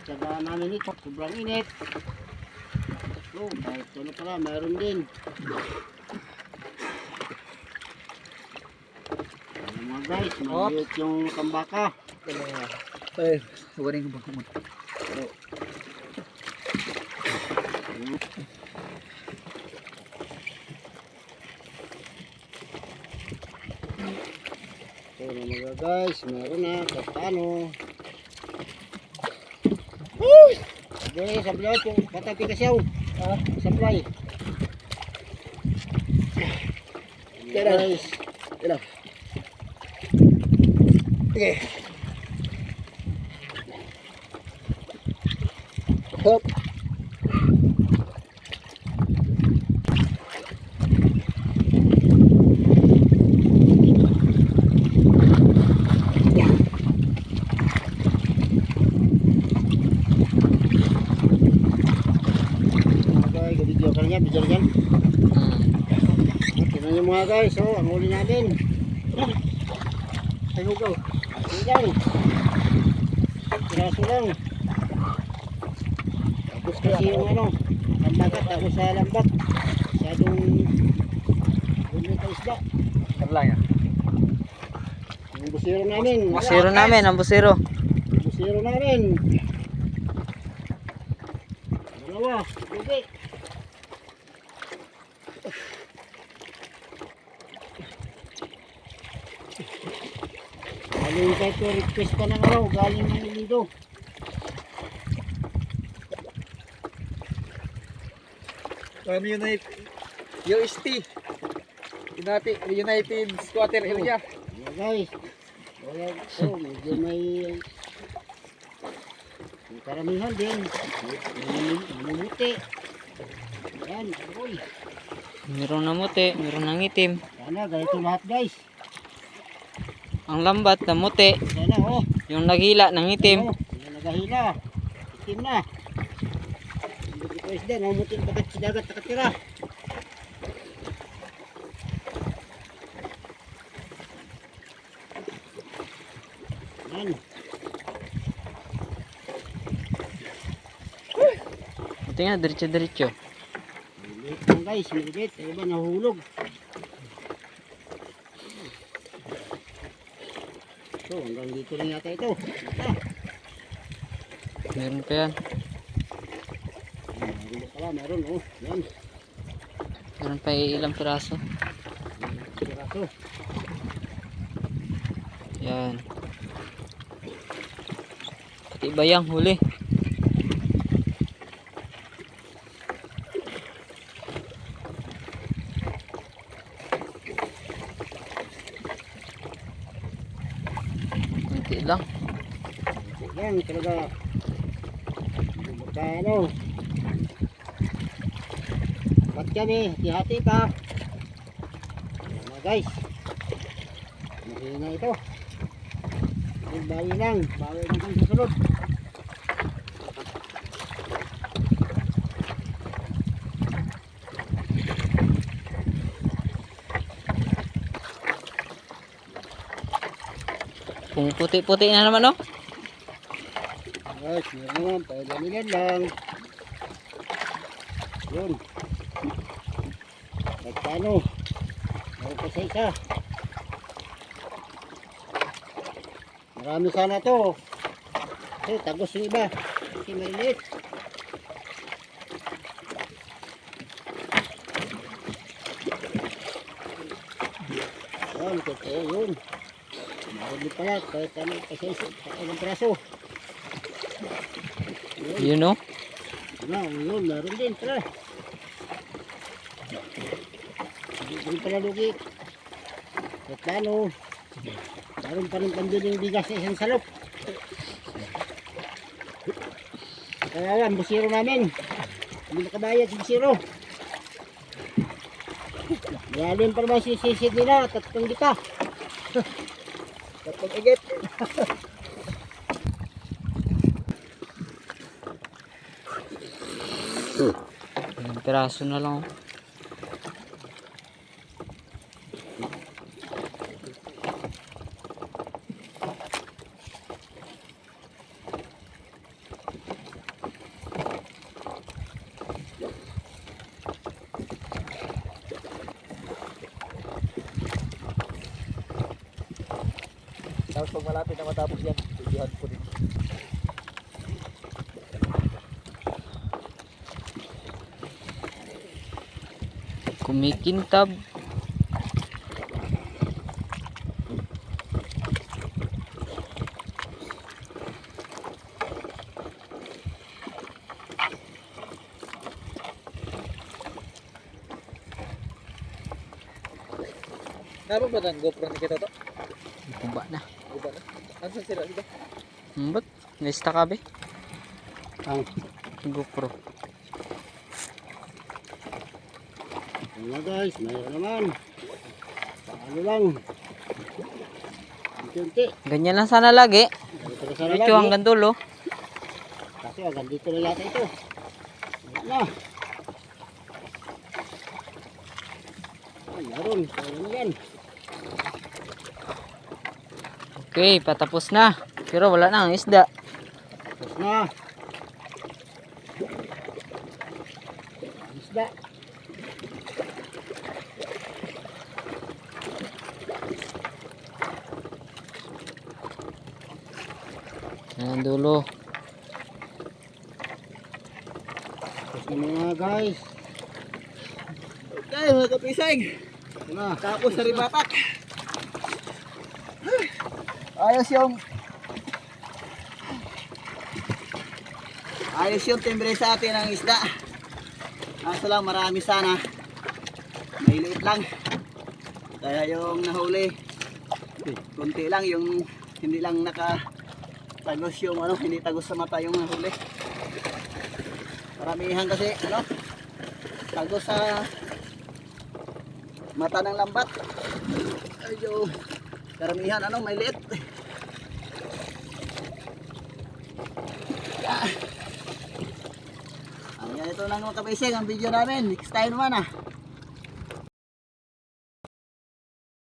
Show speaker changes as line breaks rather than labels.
Tsagaan namin ito. Sobrang init. So, kahit ano pala, mayroon din. Ano mga guys, maliit yung kambaka.
Ay, waring ba mo?
So, na mga guys, meron na. Kahit paano. Sige, sablay po. Patapi ka siyaw. Sablay. Guys.
Ilan? Okay. Hop.
Video ka niya, video niyan. Tingnan niyo mga guys, oh, ang huli natin. Ay, hugaw. Tingnan. Piraso lang. Tapos kasi yung ano, lambagat, tapos sa lambat. Masyadong huli ka isda.
Terlang ya.
Yung busiro namin.
Busiro namin, ang busiro.
Busiro namin. Dalawa, lugi. Galing kahit ko request pa ng araw, galing ng Lido.
Kami UST. United Squatter Area.
Yeah, guys. Wala so, medyo may karamihan din. Namumuti. Yan, aroy.
Meron na muti, meron ng itim.
Sana ganito lahat guys.
Ang lambat na muti,
Sana oh.
yung naghila ng itim.
Oh, yung nagahila. Itim na. Hindi ko isda, namumuti ang bagat sa dagat nakatira. Yan.
Buti nga, diretso-diretso.
Maliit lang guys, maliit. Ay ba nahulog. So hanggang dito lang yata ito.
Meron pa yan.
Meron pala, meron oh. Yan.
Meron pa ilang piraso.
Piraso.
Yan. Pati bayang huli. Kunti lang.
Yan talaga. Magkano? Ba't kami? Hati-hati pa. Ayan na guys. Mahina ito. Bawi lang. Bawi lang kang susunod.
Kung puti-puti na naman, oh.
Guys, meron naman. Pailanilan lang. Yun. Magkano? Meron pa sa isa. Marami sana to. Kasi tagos yung iba. Kasi maliit. Yan, totoo yun. Marami pala. Kahit ano, kasi isang praso.
You know?
Yun, meron din pala. Hindi pala lugi. At paano? Meron pa rin pambiling bigas sa isang salop. Kaya yan, busiro namin. Hindi nakabayad sa busiro. Galing pa naman sisisid nila, tatlong kita. Tatlong igit.
Ilang piraso na lang, oh.
Tapos pag malapit na matapos yan, videohan po din.
Kumikintab.
Napa ba ng GoPro ni kita to?
Kuba na.
Iba na. Ano sa sila? Iba?
Ba't? Nista ka be?
Ang
GoPro.
yun nga guys, mayroon naman. Paano lang. Unti-unti.
Ganyan lang sana lagi.
Ganito na sana
Diretso
lagi.
hanggang dulo.
Kasi hanggang dito na yata ito. Ayan na. Ay, yaron. Sayang yan.
Okay, patapos na. Pero wala na ang isda.
Tapos na. Ang isda.
Yan ang dulo.
Tapos na mga guys.
Okay mga kapisig.
Ito na.
Tapos sa ribatak. Ayos yung timbre sa atin ng isda. Kaso lang marami sana. May liit lang. Kaya yung nahuli, kunti lang yung hindi lang nakatagos yung ano, hindi tagos sa mata yung nahuli. Paramihan kasi ano, tagos sa mata ng lambat. Ayun. Karamihan ano, may liit. Ayan, ito lang mga kabisig ang video namin. Next time naman